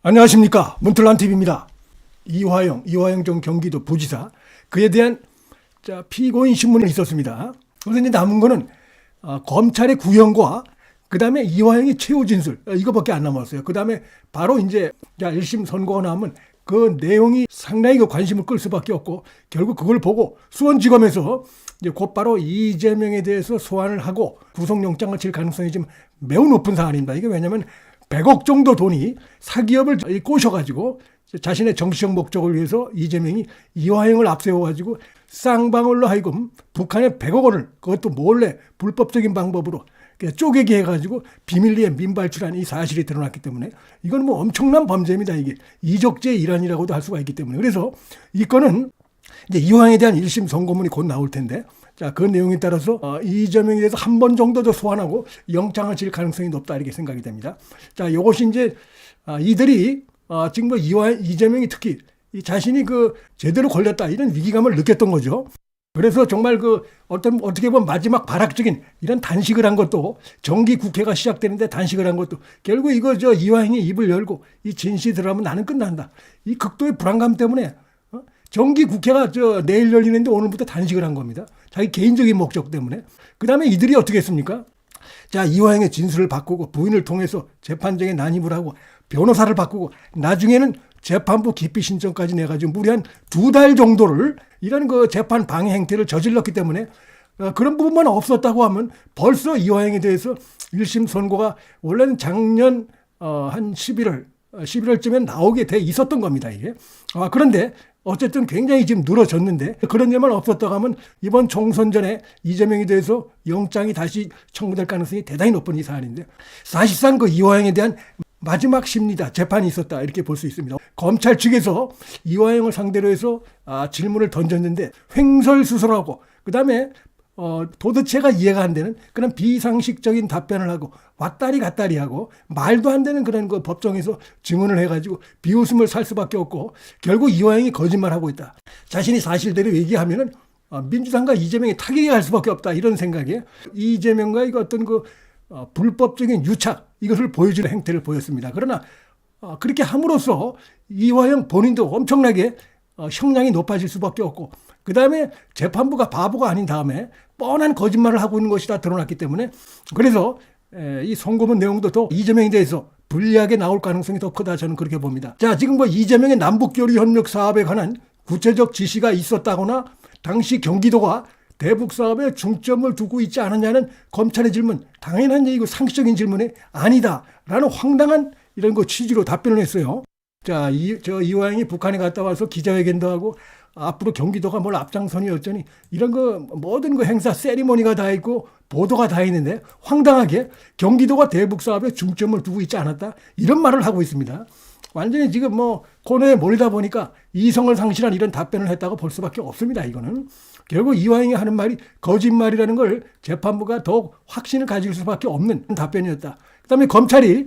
안녕하십니까, 문틀란TV입니다. 이화영 전 경기도 부지사, 그에 대한 피고인 신문이 있었습니다. 그래서 이제 남은 거는 검찰의 구형과 그 다음에 이화영의 최후 진술, 이거밖에 안 남았어요. 그 다음에 바로 이제 1심 선고가 나오면 그 내용이 상당히 그 관심을 끌 수밖에 없고, 결국 그걸 보고 수원지검에서 이제 곧바로 이재명에 대해서 소환을 하고 구속영장을 칠 가능성이 지금 매우 높은 사안입니다. 이게 왜냐면 100억 정도 돈이 사기업을 꼬셔가지고 자신의 정치적 목적을 위해서 이재명이 이화영을 앞세워가지고 쌍방울로 하여금 북한에 100억 원을, 그것도 몰래 불법적인 방법으로 쪼개기 해가지고 비밀리에 민발출한 이 사실이 드러났기 때문에 이건 뭐 엄청난 범죄입니다. 이게 이적죄의 일환이라고도 할 수가 있기 때문에. 그래서 이 건은 이제 이화영에 대한 1심 선고문이 곧 나올 텐데, 그 내용에 따라서 이재명에 대해서 한 번 정도 더 소환하고 영장을 칠 가능성이 높다, 이렇게 생각이 됩니다. 이것이 이제 이들이 지금 뭐 이재명이 특히 자신이 제대로 걸렸다, 이런 위기감을 느꼈던 거죠. 그래서 정말 어떻게 보면 마지막 발악적인 이런 단식을 한 것도, 정기 국회가 시작되는데 단식을 한 것도, 결국 이화영이 입을 열고 이 진실이 들어가면 나는 끝난다, 이 극도의 불안감 때문에 정기 국회가 내일 열리는데 오늘부터 단식을 한 겁니다. 자기 개인적인 목적 때문에. 그 다음에 이들이 어떻게 했습니까? 이화영의 진술을 바꾸고 부인을 통해서 재판정에 난입을 하고 변호사를 바꾸고 나중에는 재판부 기피 신청까지 내가지고 무려 한 2달 정도를 이런 재판 방해 행태를 저질렀기 때문에 그런 부분만 없었다고 하면 벌써 이화영에 대해서 1심 선고가 원래는 작년 한 11월쯤에 나오게 돼 있었던 겁니다, 이게. 그런데 어쨌든 굉장히 지금 늘어졌는데, 그런 일만 없었다고 하면 이번 총선 전에 이재명에 대해서 영장이 다시 청구될 가능성이 대단히 높은 이 사안인데, 사실상 이화영에 대한 마지막 심리다, 재판이 있었다, 이렇게 볼 수 있습니다. 검찰 측에서 이화영을 상대로 해서 질문을 던졌는데 횡설수설하고, 그 다음에 도대체가 이해가 안 되는 그런 비상식적인 답변을 하고 왔다리 갔다리 하고 말도 안 되는 그런 법정에서 증언을 해가지고 비웃음을 살 수밖에 없고, 결국 이화영이 거짓말하고 있다, 자신이 사실대로 얘기하면은 민주당과 이재명이 타격이 갈 수밖에 없다, 이런 생각에 이재명과 어떤 불법적인 유착, 이것을 보여주는 행태를 보였습니다. 그러나 그렇게 함으로써 이화영 본인도 엄청나게 형량이 높아질 수밖에 없고, 그 다음에 재판부가 바보가 아닌 다음에 뻔한 거짓말을 하고 있는 것이 다 드러났기 때문에, 그래서 이 선고문 내용도 더 이재명에 대해서 불리하게 나올 가능성이 더 크다, 저는 그렇게 봅니다. 지금 이재명의 남북교류 협력 사업에 관한 구체적 지시가 있었다거나 당시 경기도가 대북 사업에 중점을 두고 있지 않았냐는 검찰의 질문, 당연한 얘기고 상식적인 질문이 아니다라는 황당한 이런 취지로 답변을 했어요. 이화영이 북한에 갔다 와서 기자회견도 하고 앞으로 경기도가 뭘 앞장서니 어쩌니, 이런 모든 행사 세리머니가 다 있고 보도가 다 있는데 황당하게 경기도가 대북 사업에 중점을 두고 있지 않았다, 이런 말을 하고 있습니다. 완전히 지금 코너에 몰다 보니까 이성을 상실한 이런 답변을 했다고 볼 수밖에 없습니다. 이거는 결국 이화영이 하는 말이 거짓말이라는 걸 재판부가 더욱 확신을 가질 수밖에 없는 답변이었다. 그다음에 검찰이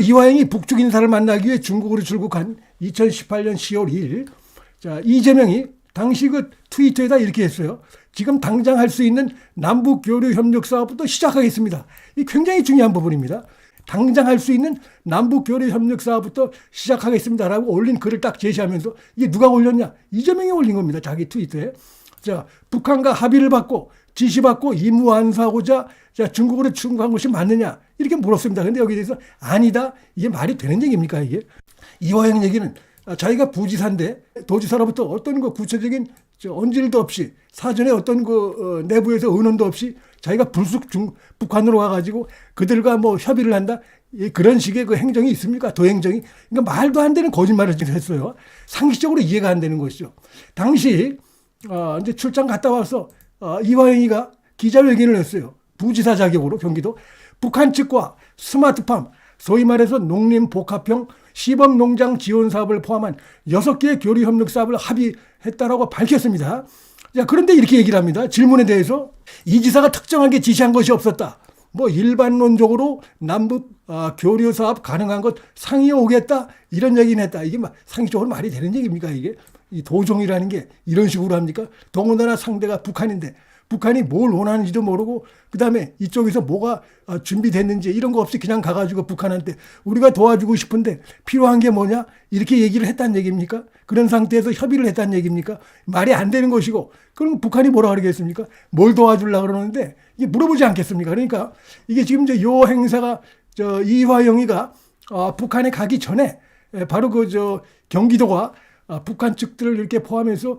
이화영이 북측 인사를 만나기 위해 중국으로 출국한 2018년 10월 2일, 이재명이 당시 트위터에다 이렇게 했어요. 지금 당장 할 수 있는 남북 교류 협력 사업부터 시작하겠습니다. 이 굉장히 중요한 부분입니다. 당장 할 수 있는 남북 교류 협력 사업부터 시작하겠습니다라고 올린 글을 딱 제시하면서, 이게 누가 올렸냐? 이재명이 올린 겁니다, 자기 트위터에. 북한과 합의를 받고 지시받고 임무 완수하고자 중국으로 출국한 것이 맞느냐, 이렇게 물었습니다. 근데 여기에 대해서 아니다, 이게 말이 되는 얘기입니까? 이게 이화영 얘기는 자기가 부지사인데 도지사로부터 어떤 구체적인 언질도 없이, 사전에 어떤 내부에서 의논도 없이 자기가 불쑥 북한으로 가가지고 그들과 협의를 한다, 그런 식의 행정이 있습니까? 도행정이. 그러니까 말도 안 되는 거짓말을 했어요. 상식적으로 이해가 안 되는 것이죠. 당시 이제 출장 갔다 와서 이화영이가 기자회견을 했어요. 부지사 자격으로 경기도. 북한 측과 스마트팜, 소위 말해서 농림복합형 시범농장 지원 사업을 포함한 6개의 교류 협력 사업을 합의했다라고 밝혔습니다. 그런데 이렇게 얘기를 합니다. 질문에 대해서 이 지사가 특정하게 지시한 것이 없었다, 일반론적으로 남북 교류 사업 가능한 것 상의해 오겠다, 이런 얘기는 했다. 이게 상식적으로 말이 되는 얘기입니까? 이게 이 도종이라는 게 이런 식으로 합니까? 더군다나 상대가 북한인데 북한이 뭘 원하는지도 모르고 그다음에 이쪽에서 뭐가 준비됐는지 이런 거 없이 그냥 가가지고 북한한테 우리가 도와주고 싶은데 필요한 게 뭐냐 이렇게 얘기를 했다는 얘기입니까? 그런 상태에서 협의를 했다는 얘기입니까? 말이 안 되는 것이고 그럼 북한이 뭐라 그러겠습니까? 뭘 도와주려고 그러는데 이게 물어보지 않겠습니까? 그러니까 이게 지금 이제 요 행사가 이화영이가 북한에 가기 전에 바로 경기도가 북한 측들을 이렇게 포함해서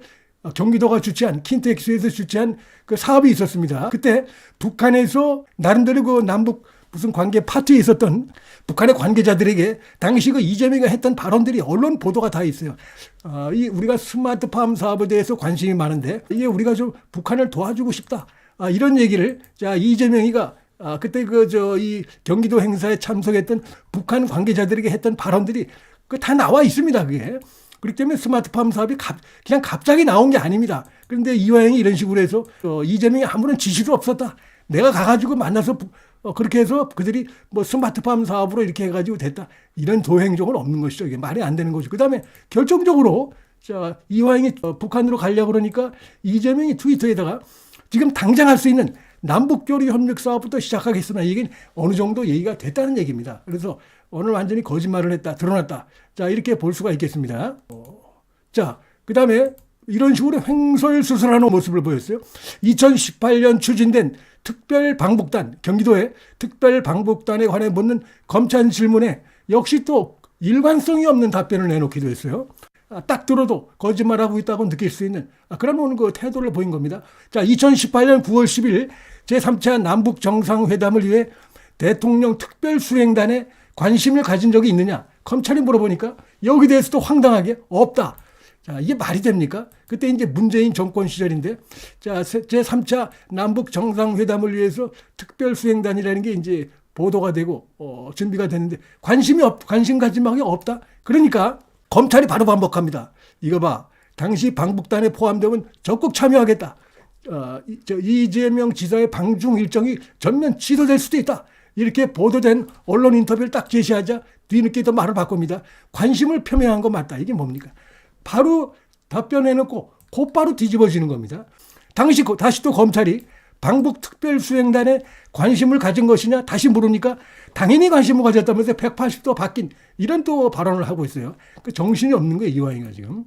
경기도가 주최한 킨텍스에서 주최한 그 사업이 있었습니다. 그때 북한에서 나름대로 그 남북 무슨 관계 파티에 있었던 북한의 관계자들에게 당시 그 이재명이가 했던 발언들이 언론 보도가 다 있어요. 우리가 스마트팜 사업에 대해서 관심이 많은데 이게 우리가 좀 북한을 도와주고 싶다. 이런 얘기를 이재명이가 그때 이 경기도 행사에 참석했던 북한 관계자들에게 했던 발언들이 다 나와 있습니다. 그게. 그렇기 때문에 스마트팜 사업이 그냥 갑자기 나온 게 아닙니다. 그런데 이화영이 이런 식으로 해서 이재명이 아무런 지시도 없었다. 내가 가가지고 만나서 그렇게 해서 그들이 뭐 스마트팜 사업으로 이렇게 해가지고 됐다. 이런 도행적은 없는 것이죠. 이게 말이 안 되는 것이고. 그 다음에 결정적으로 이화영이 북한으로 가려고 그러니까 이재명이 트위터에다가 지금 당장 할 수 있는 남북교류 협력 사업부터 시작하겠으나 이게 어느 정도 얘기가 됐다는 얘기입니다. 그래서 오늘 완전히 거짓말을 했다, 드러났다. 자, 이렇게 볼 수가 있겠습니다. 자, 그 다음에 이런 식으로 횡설수설하는 모습을 보였어요. 2018년 추진된 특별방북단, 경기도의 특별방북단에 관해 묻는 검찰 질문에 역시 또 일관성이 없는 답변을 내놓기도 했어요. 딱 들어도 거짓말하고 있다고 느낄 수 있는 그런 그 태도를 보인 겁니다. 자, 2018년 9월 10일 제3차 남북 정상회담을 위해 대통령 특별수행단에 관심을 가진 적이 있느냐? 검찰이 물어보니까 여기 대해서도 황당하게 없다. 자, 이게 말이 됩니까? 그때 이제 문재인 정권 시절인데, 자, 제3차 남북 정상회담을 위해서 특별수행단이라는 게 이제 보도가 되고, 준비가 됐는데, 관심 가진 바가 없다? 그러니까 검찰이 바로 반복합니다. 이거 봐. 당시 방북단에 포함되면 적극 참여하겠다. 이재명 지사의 방중 일정이 전면 취소될 수도 있다. 이렇게 보도된 언론 인터뷰를 딱 제시하자 뒤늦게 또 말을 바꿉니다. 관심을 표명한 거 맞다. 이게 뭡니까? 바로 답변해놓고 곧바로 뒤집어지는 겁니다. 다시 또 검찰이 방북 특별수행단에 관심을 가진 것이냐 다시 물으니까 당연히 관심을 가졌다면서 180도 바뀐 이런 또 발언을 하고 있어요. 그 정신이 없는 거예요. 이화영이가 지금.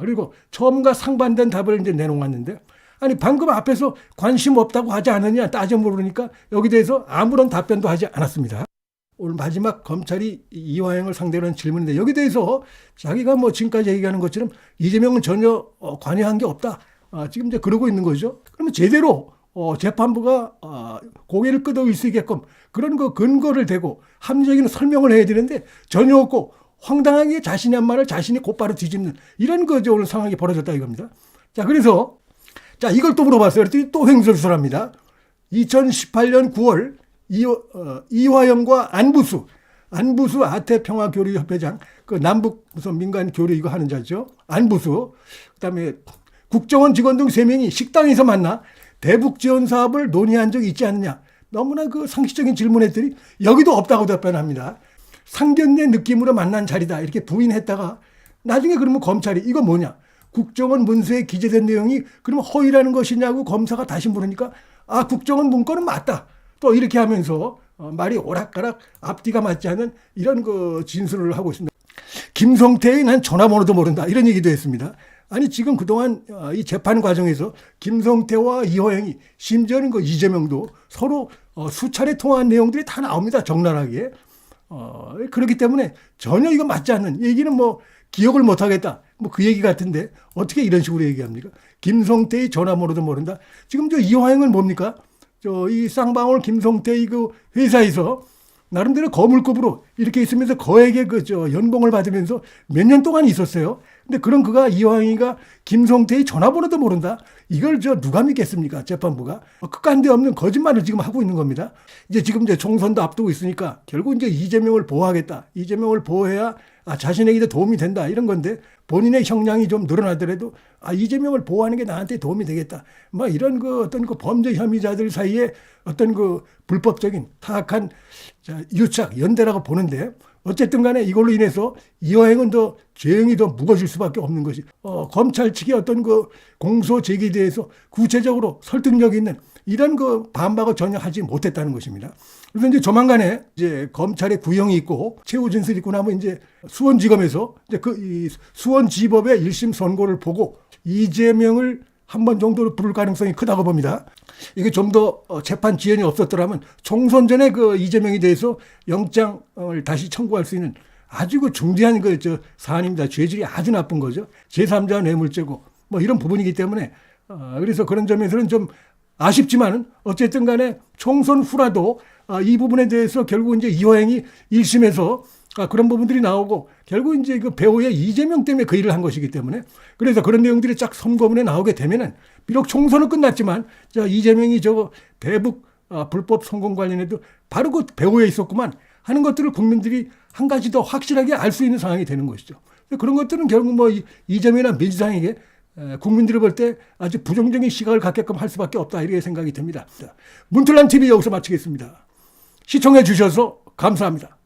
그리고 처음과 상반된 답을 이제 내놓았는데 아니 방금 앞에서 관심 없다고 하지 않느냐 따져 물으니까 여기 대해서 아무런 답변도 하지 않았습니다. 오늘 마지막 검찰이 이화영을 상대로 한 질문인데 여기 대해서 자기가 뭐 지금까지 얘기하는 것처럼 이재명은 전혀 관여한 게 없다. 지금 이제 그러고 있는 거죠. 그러면 제대로 재판부가 고개를 끄덕일 수 있게끔 그런 거 근거를 대고 합리적인 설명을 해야 되는데 전혀 없고 황당하게 자신이 한 말을 자신이 곧바로 뒤집는 이런 거죠. 오늘 상황이 벌어졌다 이겁니다. 자, 그래서 자, 이걸 또 물어봤어요. 그랬더니 또 횡설수설합니다. 2018년 9월 이화영과 안부수 아태평화교류협회장 그 남북 무슨 민간 교류 이거 하는 자죠. 안부수 그다음에 국정원 직원 등 3명이 식당에서 만나 대북 지원 사업을 논의한 적이 있지 않느냐. 너무나 그 상식적인 질문했더니 여기도 없다고 답변합니다. 상견례 느낌으로 만난 자리다 이렇게 부인했다가 나중에 그러면 검찰이 이거 뭐냐. 국정원 문서에 기재된 내용이 그러면 허위라는 것이냐고 검사가 다시 물으니까 국정원 문건은 맞다. 또 이렇게 하면서 말이 오락가락 앞뒤가 맞지 않는 이런 그 진술을 하고 있습니다. 김성태의 난 전화번호도 모른다 이런 얘기도 했습니다. 아니 지금 그동안 이 재판 과정에서 김성태와 이화영이 심지어는 그 이재명도 서로 수차례 통화한 내용들이 다 나옵니다. 적나라하게. 그렇기 때문에 전혀 이거 맞지 않는 얘기는 뭐 기억을 못하겠다. 뭐 그 얘기 같은데 어떻게 이런 식으로 얘기합니까? 김성태의 전화번호도 모른다. 지금 이화영은 뭡니까? 이 쌍방울 김성태의 그 회사에서 나름대로 거물급으로 이렇게 있으면서 거액의 연봉을 받으면서 몇 년 동안 있었어요. 근데 그런 그가 이화영이가 김성태의 전화번호도 모른다. 이걸 누가 믿겠습니까? 재판부가. 끝간데 없는 거짓말을 지금 하고 있는 겁니다. 지금 총선도 앞두고 있으니까 결국 이재명을 보호하겠다. 이재명을 보호해야 자신에게도 도움이 된다. 이런 건데 본인의 형량이 좀 늘어나더라도 이재명을 보호하는 게 나한테 도움이 되겠다. 막 이런 어떤 범죄 혐의자들 사이에 어떤 불법적인 타악한 유착, 연대라고 보는데 어쨌든 간에 이걸로 인해서 이화영은 더 죄응이 더 무거워질 수밖에 없는 것이 검찰 측의 어떤 그 공소 제기에 대해서 구체적으로 설득력 있는 이런 그 반박을 전혀 하지 못했다는 것입니다. 그래서 이제 조만간에 이제 검찰의 구형이 있고 최후 진술이 있고 나면 이제 수원지검에서 이제 이 수원지법의 1심 선고를 보고 이재명을 한 번 정도로 부를 가능성이 크다고 봅니다. 이게 좀 더 재판 지연이 없었더라면 총선 전에 그 이재명에 대해서 영장을 다시 청구할 수 있는 아주 그 중대한 사안입니다. 죄질이 아주 나쁜 거죠. 제3자 뇌물죄고 뭐 이런 부분이기 때문에 그래서 그런 점에서는 좀 아쉽지만은 어쨌든 간에 총선 후라도 이 부분에 대해서 결국 이제 이화영이 1심에서 그런 부분들이 나오고 결국 이제 그 배우의 이재명 때문에 그 일을 한 것이기 때문에 그래서 그런 내용들이 쫙 선고문에 나오게 되면은 비록 총선은 끝났지만 이재명이 대북 불법 성공 관련해도 바로 그 배후에 있었구만 하는 것들을 국민들이 한 가지 더 확실하게 알 수 있는 상황이 되는 것이죠. 그런 것들은 결국 뭐 이재명이나 민주당에게 국민들이 볼 때 아주 부정적인 시각을 갖게끔 할 수밖에 없다 이렇게 생각이 듭니다. 문틀란 TV 여기서 마치겠습니다. 시청해 주셔서 감사합니다.